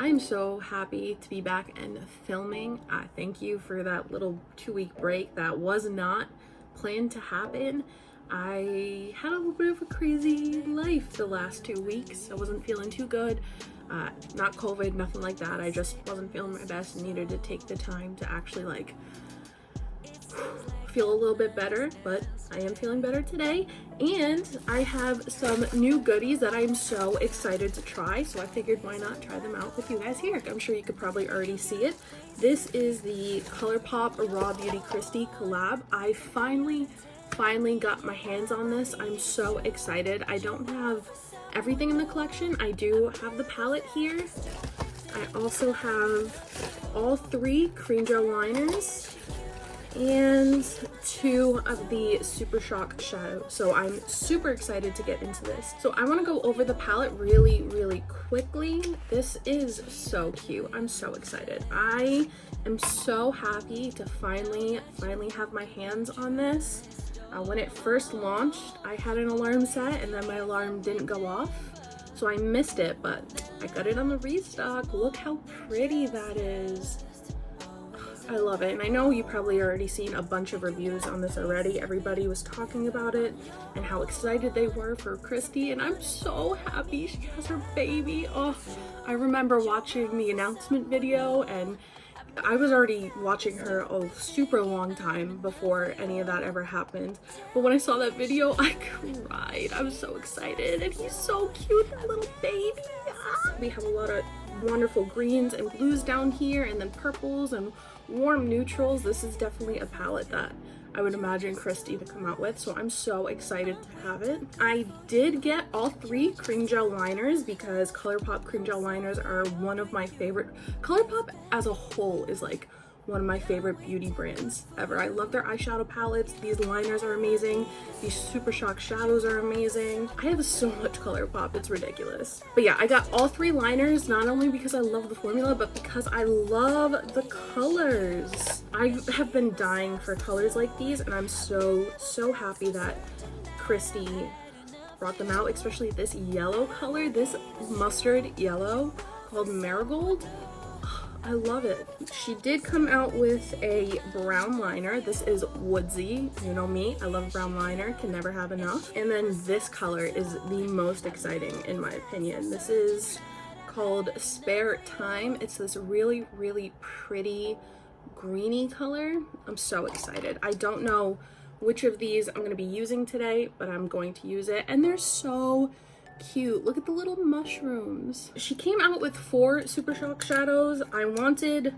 I'm so happy to be back and filming. Thank you for that little 2-week break that was not planned to happen. I had a little bit of a crazy life the last 2 weeks. I wasn't feeling too good. Not COVID, nothing like that. I just wasn't feeling my best and needed to take the time to actually like feel a little bit better, but I am feeling better today, and I have some new goodies that I'm so excited to try, so I figured why not try them out with you guys here. I'm sure you could probably already see it. This is the Colourpop RawBeautyKristi collab. I finally got my hands on this. I'm so excited. I don't have everything in the collection. I do have the palette here. I also have all 3 cream gel liners and 2 of the Super Shock shadows. So I'm super excited to get into this. So I want to go over the palette really quickly. This is so cute. I'm so excited. I am so happy to finally have my hands on this. When it first launched, I had an alarm set and then my alarm didn't go off. So I missed it, but I got it on the restock. Look how pretty that is. I love it, and I know you probably already seen a bunch of reviews on this already. Everybody was talking about it and how excited they were for Kristi, and I'm so happy she has her baby. Oh, I remember watching the announcement video, and I was already watching her a super long time before any of that ever happened. But when I saw that video, I cried. I was so excited, and he's so cute, that little baby. We have a lot of wonderful greens and blues down here, and then purples and warm neutrals. This is definitely a palette that I would imagine Kristi to come out with, so I'm so excited to have it. I did get all 3 cream gel liners because Colourpop cream gel liners are one of my favorite. Colourpop as a whole is like one of my favorite beauty brands ever. I love their eyeshadow palettes. These liners are amazing. These Super Shock shadows are amazing. I have so much Colourpop, it's ridiculous. But yeah, I got all 3 liners, not only because I love the formula, but because I love the colors. I have been dying for colors like these, and I'm so happy that Kristi brought them out, especially this yellow color, this mustard yellow called Marigold. I love it. She did come out with a brown liner. This is woodsy. You know me, I love brown liner, can never have enough. And then this color is the most exciting in my opinion. This is called Spare Time. It's this really pretty greeny color. I'm so excited. I don't know which of these I'm going to be using today, but I'm going to use it. And they're so cute. Look at the little mushrooms. She came out with 4 Super Shock shadows. I wanted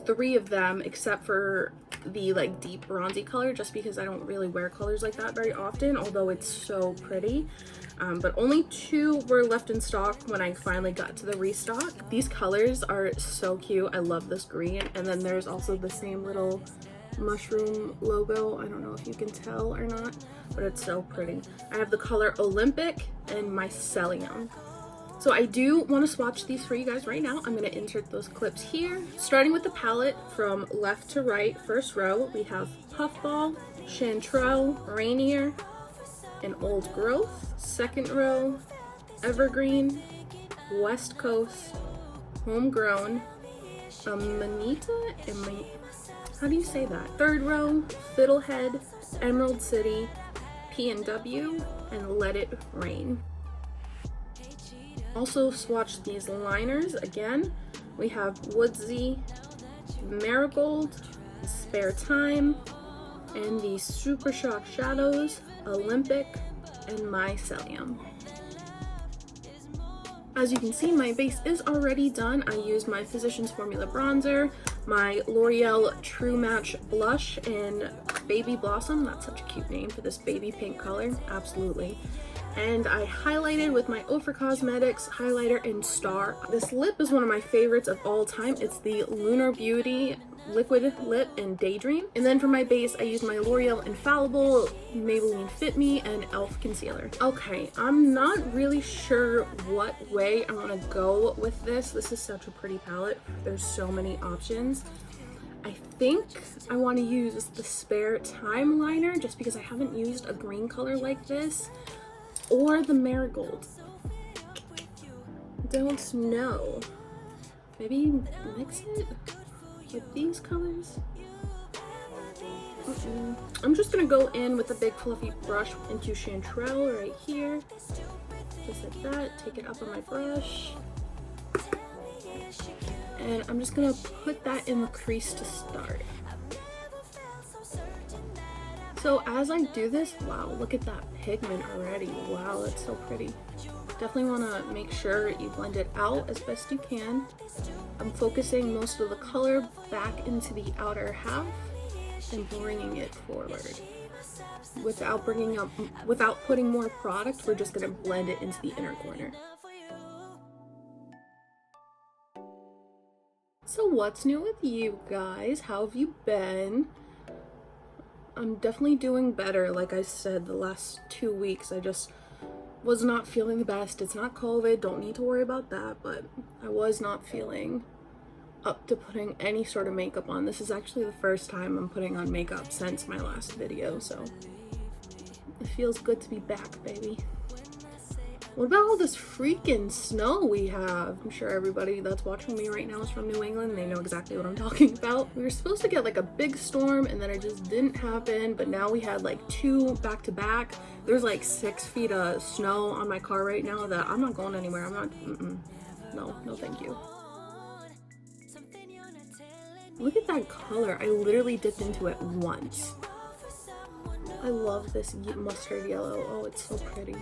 3 of them except for the like deep bronzy color, just because I don't really wear colors like that very often, although it's so pretty. But only 2 were left in stock when I finally got to the restock. These colors are so cute. I love this green, and then there's also the same little mushroom logo. I don't know if you can tell or not, but it's so pretty. I have the color Olympic and Mycelium. So I do want to swatch these for you guys right now. I'm going to insert those clips here. Starting with the palette from left to right, first row, we have Puffball, Chanterelle, Rainier, and Old Growth. Second row, Evergreen, West Coast, Homegrown, Manita, and how do you say that? Third row, Fiddlehead, Emerald City, P&W, and Let It Rain. Also swatched these liners again. We have Woodsy, Marigold, Spare Time, and the Super Shock shadows, Olympic, and Mycelium. As you can see, my base is already done. I used my Physicians Formula bronzer, my L'Oreal True Match blush in Baby Blossom. That's such a cute name for this baby pink color, absolutely. And I highlighted with my Ofra Cosmetics highlighter in Star. This lip is one of my favorites of all time. It's the Lunar Beauty liquid lip in DayDream. And then for my base, I used my L'Oreal Infallible, Maybelline Fit Me, and e.l.f. concealer. Okay, I'm not really sure what way I want to go with this. This is such a pretty palette. There's so many options. I think I want to use the Spare Time liner just because I haven't used a green color like this, or the Marigold. Don't know. maybe mix it with these colors. I'm just gonna go in with a big fluffy brush into Chanterelle right here, just like that. Take it up on my brush, and I'm just gonna put that in the crease to start. So as I do this, wow, look at that pigment already. Wow, that's so pretty. Definitely want to make sure you blend it out as best you can. I'm focusing most of the color back into the outer half and bringing it forward. Without putting more product, we're just going to blend it into the inner corner. So what's new with you guys? How have you been? I'm definitely doing better. Like I said, the last 2 weeks I just was not feeling the best. It's not COVID, don't need to worry about that, but I was not feeling up to putting any sort of makeup on. This is actually the first time I'm putting on makeup since my last video, so it feels good to be back, baby. What about all this freaking snow we have? I'm sure everybody that's watching me right now is from New England. They know exactly what I'm talking about. We were supposed to get like a big storm and then it just didn't happen, but now we had like 2 back to back. There's like 6 feet of snow on my car right now that I'm not going anywhere. I'm not, no thank you. Look at that color. I literally dipped into it once. I love this mustard yellow. Oh, it's so pretty.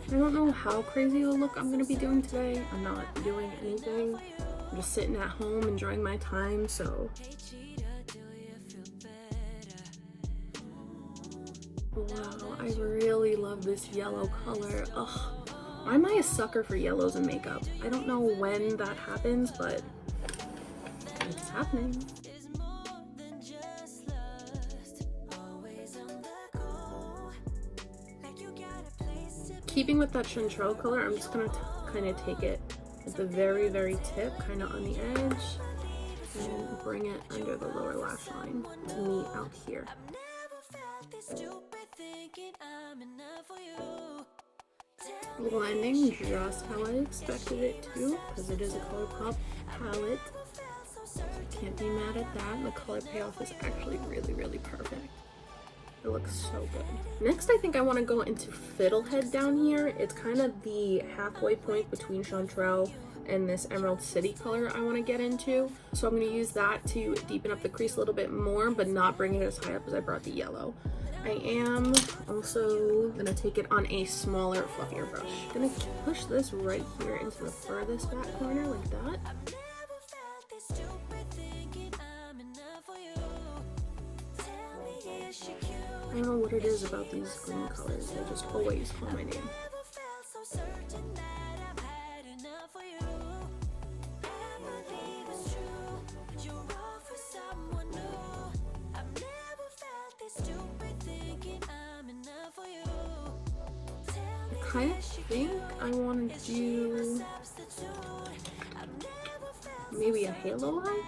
I don't know how crazy of a look I'm gonna be doing today. I'm not doing anything. I'm just sitting at home enjoying my time, so. Wow, I really love this yellow color. Ugh, why am I a sucker for yellows in makeup? I don't know when that happens, but it's happening. Keeping with that Chanterelle color, I'm just gonna kind of take it at the very, very tip, kind of on the edge, and bring it under the lower lash line to meet out here. Blending just how I expected it to, because it is a Colourpop palette. So I can't be mad at that. The color payoff is actually really, really perfect. It looks so good. Next, I think I want to go into Fiddlehead down here. It's kind of the halfway point between Chanterelle and this Emerald City color I want to get into. So I'm going to use that to deepen up the crease a little bit more, but not bring it as high up as I brought the yellow. I am also going to take it on a smaller, fluffier brush. I'm going to push this right here into the furthest back corner like that. I don't know what it is about these green colors, they just always call my name. I kind of think I want to do maybe a halo eye,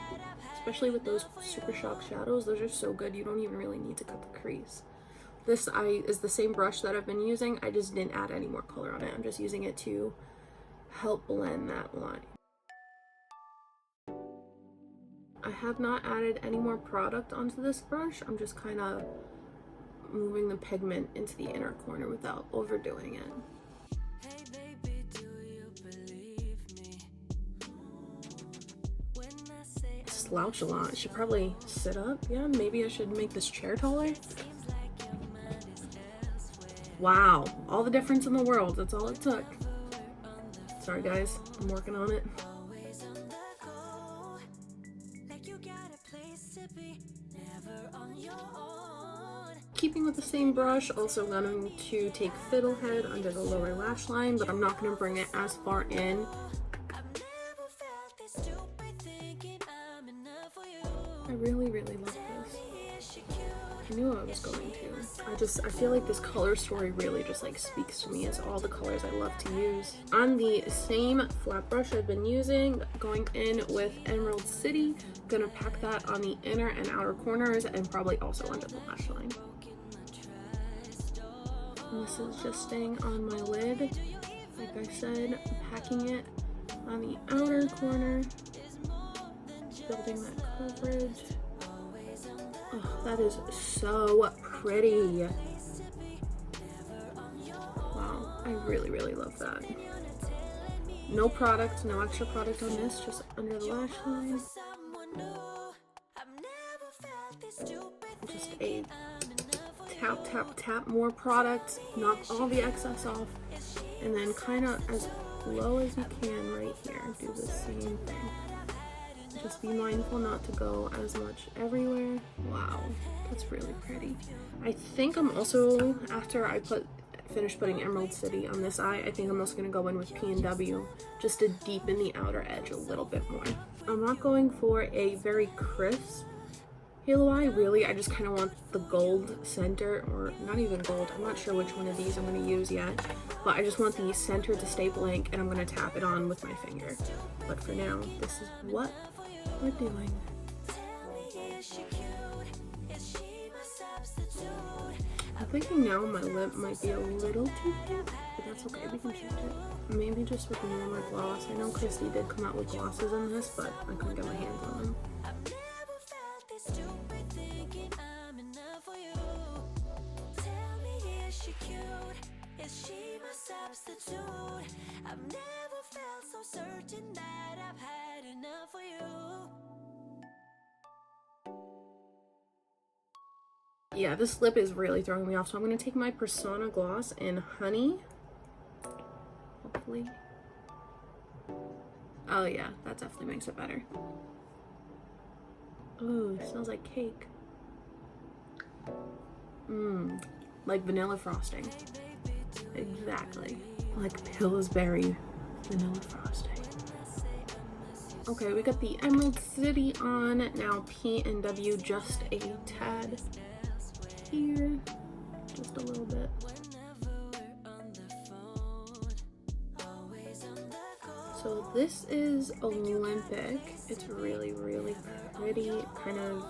especially with those Super Shock shadows. Those are so good, you don't even really need to cut the crease. This eye is the same brush that I've been using, I just didn't add any more color on it. I'm just using it to help blend that line. I have not added any more product onto this brush. I'm just kind of moving the pigment into the inner corner without overdoing it. I slouch a lot. I should probably sit up. Yeah, maybe I should make this chair taller. Wow, all the difference in the world. That's all it took. Sorry guys, I'm working on it. Keeping with the same brush, also going to take Fiddlehead under the lower lash line, but I'm not going to bring it as far in. I really, really love this. I knew I was going to. I feel like this color story really just like speaks to me. It's all the colors I love to use. On the same flat brush I've been using, going in with Emerald City, gonna pack that on the inner and outer corners and probably also under the lash line. And this is just staying on my lid. Like I said, packing it on the outer corner, building that coverage. Oh, that is so pretty. Wow, I really, really love that. No product, no extra product on this, just under the lash line. Just a tap, tap, tap, more product, knock all the excess off, and then kind of as low as you can right here, do the same thing. Just be mindful not to go as much everywhere. Wow, that's really pretty. I think I'm also, after I finish putting Emerald City on this eye, I think I'm also going to go in with P&W just to deepen the outer edge a little bit more. I'm not going for a very crisp halo eye, really. I just kind of want the gold center, or not even gold. I'm not sure which one of these I'm going to use yet, but I just want the center to stay blank, and I'm going to tap it on with my finger. But for now, this is what we're doing. I'm thinking now my lip might be a little too pink, but that's okay, we can change it. Maybe just with normal gloss. I know Kristi did come out with glosses in this, but I couldn't get my hands on them. Yeah, this lip is really throwing me off, so I'm going to take my Persona gloss in Honey. Hopefully. Oh yeah, that definitely makes it better. Ooh, smells like cake. Like vanilla frosting. Exactly. Like Pillsbury vanilla frosting. Okay, we got the Emerald City on. Now P&W just a tad here. Just a little bit. So this is Olympic. It's really, really pretty. Kind of,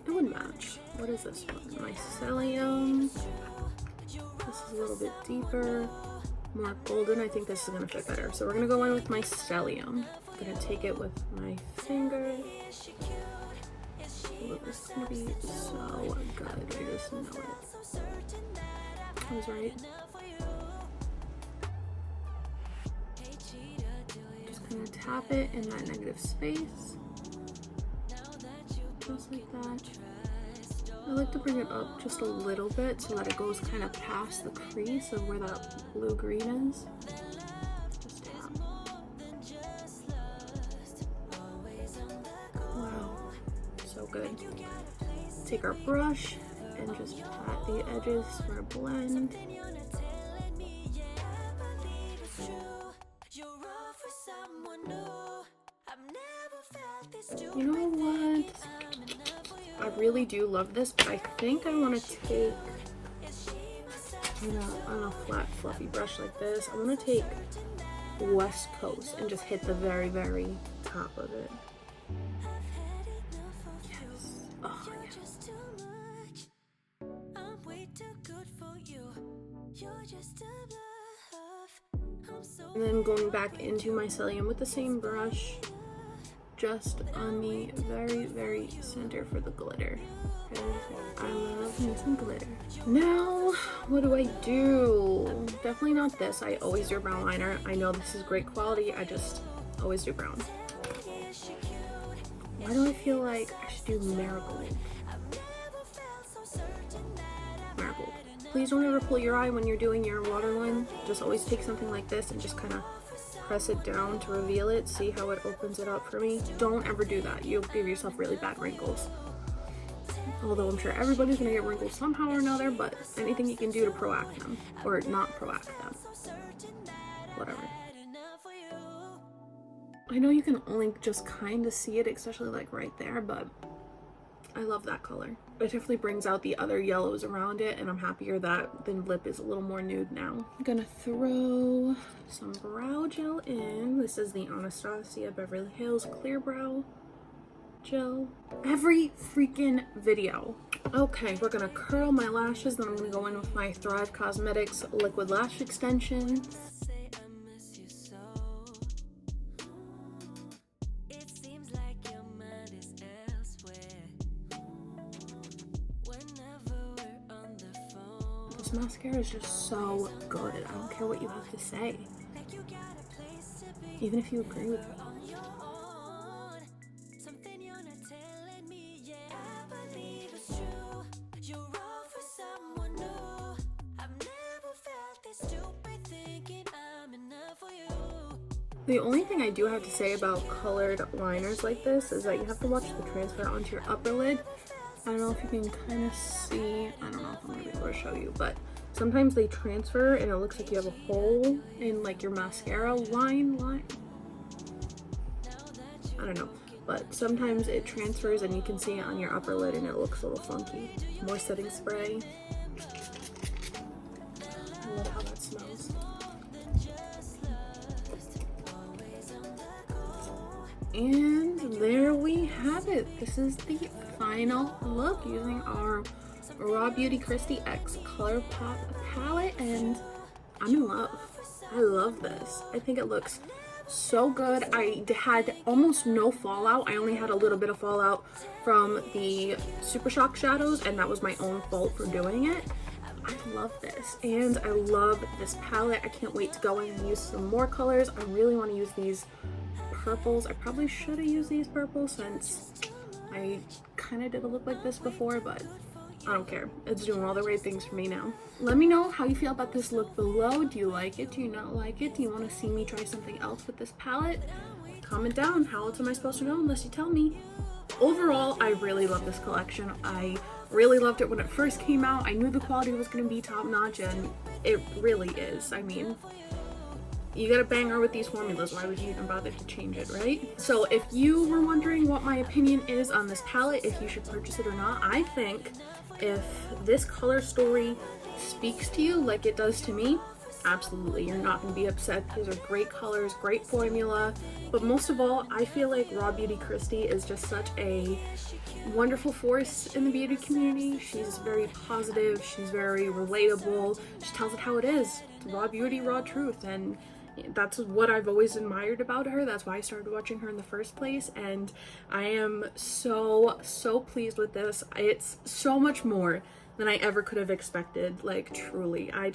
it would match. What is this one? Mycelium. This is a little bit deeper, more golden. I think this is gonna fit better. So we're gonna go in with Mycelium. I'm gonna take it with my finger. Ooh, this is gonna be so good. I just know it. I was right. Just gonna tap it in that negative space. Just like that. I like to bring it up just a little bit so that it goes kind of past the crease of where that blue-green is. Just tap. Wow, so good. Take our brush and just pat the edges for a blend. You know what? I really do love this, but I think I want to take, on a flat fluffy brush like this, I want to take West Coast and just hit the very, very top of it. Yes. Oh, yes. And then going back into Mycelium with the same brush, just on the very, very center for the glitter. I love me some glitter. Now, what do I do? Definitely not this. I always do a brown liner. I know this is great quality. I just always do brown. Why do I feel like I should do Marigold? Marigold. Please don't ever pull your eye when you're doing your waterline. Just always take something like this and just kind of press it down to reveal it. See how it opens it up for me? Don't ever do that. You'll give yourself really bad wrinkles. Although I'm sure everybody's gonna get wrinkles somehow or another, but anything you can do to proact them, or not proact them. Whatever. I know you can only just kind of see it, especially like right there, but I love that color. It definitely brings out the other yellows around it, and I'm happier that the lip is a little more nude now. I'm gonna throw some brow gel in. This is the Anastasia Beverly Hills Clear Brow gel every freaking video. Okay, we're gonna curl my lashes, then I'm gonna go in with my Thrive Cosmetics liquid lash extension. This mascara is just so good. I don't care what you have to say, even if you agree with me. The only thing I do have to say about colored liners like this is that you have to watch the transfer onto your upper lid. I don't know if you can kind of see, I don't know if I'm going to be able to show you, but sometimes they transfer and it looks like you have a hole in like your mascara line. I don't know, but sometimes it transfers and you can see it on your upper lid and it looks a little funky. More setting spray. I love how that smells. And there we have it. This is the final look using our RawBeautyKristi X Colourpop palette, and I'm in love. I love this. I think it looks so good. I had almost no fallout. I only had a little bit of fallout from the Super Shock shadows, and that was my own fault for doing it. I love this, and I love this palette. I can't wait to go in and use some more colors. I really want to use these purples. I probably should have used these purples since I kind of did a look like this before, but I don't care. It's doing all the right things for me now. Let me know how you feel about this look below. Do you like it? Do you not like it? Do you want to see me try something else with this palette? Comment down. How else am I supposed to know unless you tell me? Overall, I really love this collection. I really loved it when it first came out. I knew the quality was going to be top notch, and it really is. I mean, you got a banger with these formulas. Why would you even bother to change it, right? So if you were wondering what my opinion is on this palette, if you should purchase it or not, I think if this color story speaks to you like it does to me, absolutely, you're not going to be upset. These are great colors, great formula, but most of all, I feel like RawBeautyKristi is just such a wonderful force in the beauty community. She's very positive, she's very relatable, she tells it how it is. It's raw beauty, raw truth, and that's what I've always admired about her. That's why I started watching her in the first place, and I am so pleased with this. It's so much more than I ever could have expected. Like, truly, I'm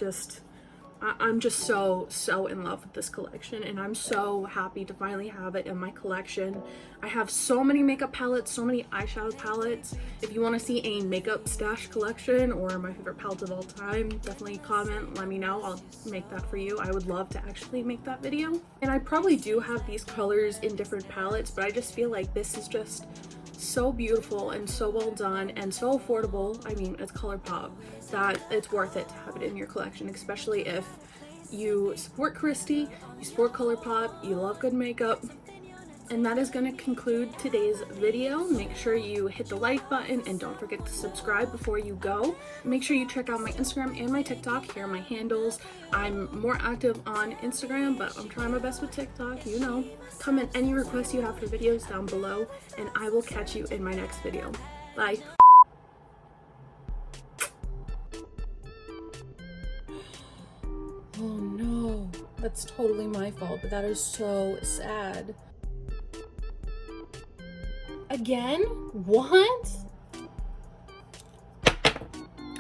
just so in love with this collection, and I'm so happy to finally have it in my collection. I have so many makeup palettes, so many eyeshadow palettes. If you want to see a makeup stash collection or my favorite palettes of all time, definitely comment, let me know. I'll make that for you. I would love to actually make that video. And I probably do have these colors in different palettes, but I just feel like this is just so beautiful and so well done and so affordable. I mean, it's Colourpop, that it's worth it to have it in your collection, especially if you support Kristi, you support Colourpop, you love good makeup. And that is going to conclude today's video. Make sure you hit the like button and don't forget to subscribe before you go. Make sure you check out my Instagram and my TikTok. Here are my handles. I'm more active on Instagram, but I'm trying my best with TikTok, you know. Comment any requests you have for videos down below, and I will catch you in my next video. Bye. Oh no, that's totally my fault, but that is so sad. Again? What?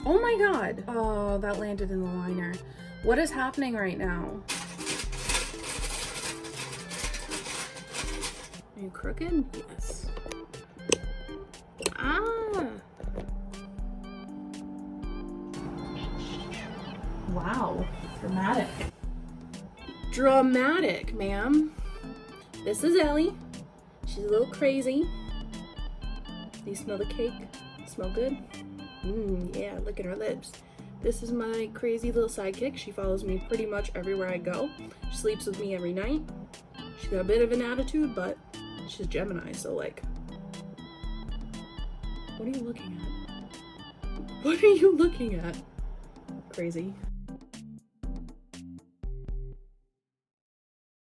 Oh my god. Oh, that landed in the liner. What is happening right now? Are you crooked? Yes. Ah. Wow. Dramatic. Dramatic, ma'am. This is Ellie. She's a little crazy. Do you smell the cake? Smell good? Yeah, look at her lips. This is my crazy little sidekick. She follows me pretty much everywhere I go. She sleeps with me every night. She's got a bit of an attitude, but she's Gemini, so like... What are you looking at? What are you looking at? Crazy.